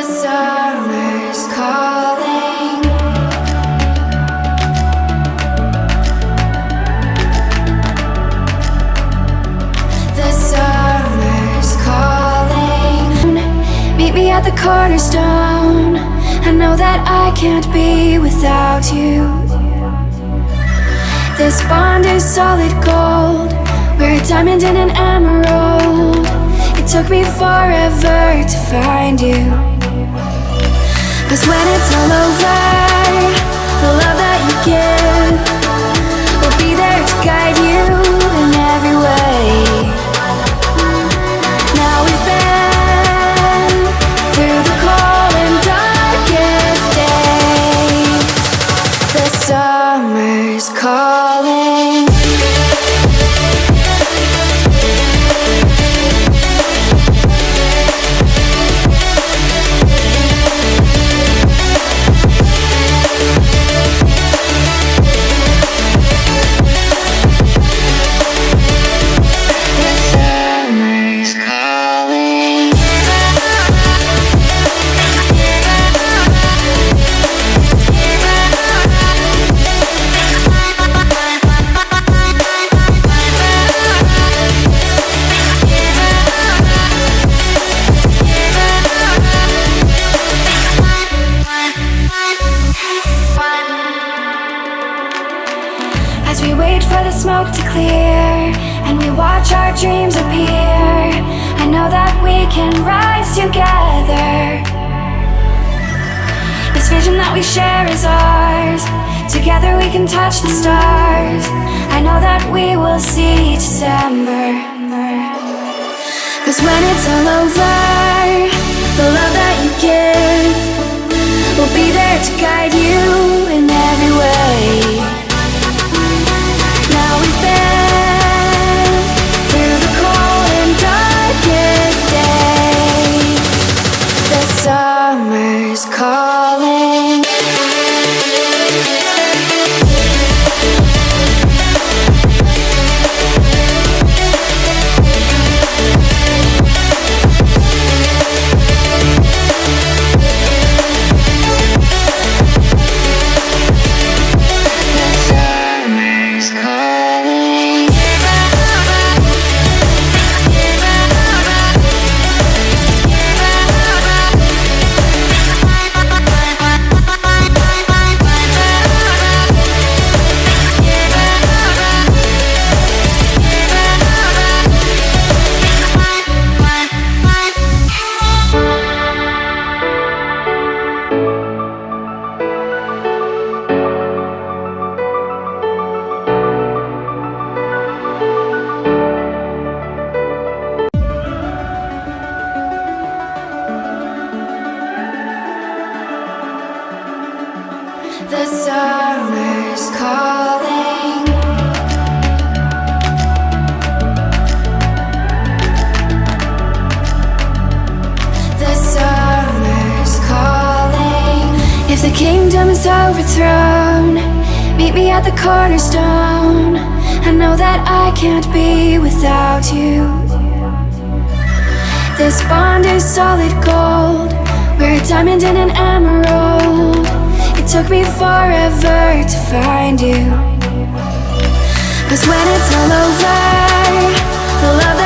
The summer's calling. The summer's calling. Meet me at the cornerstone. I know that I can't be without you. This bond is solid gold. We're a diamond and an emerald. It took me forever to find you. 'Cause when it's all over, the love that you give will be there to guide you in every way. Now we've been through the cold and darkest days. The summer's calling. As we wait for the smoke to clear and we watch our dreams appear, I know that we can rise together. This vision that we share is ours. Together we can touch the stars. I know that we will see December. 'Cause when it's all over, the love that you give will be there to guide you in every way. Now we've been through the cold and darkest days. The summer's calling. The summer's calling. The summer's calling. If the kingdom is overthrown, meet me at the cornerstone. I know that I can't be without you. This bond is solid gold. We're a diamond and an emerald. It took me forever to find you. 'Cause when it's all over, the love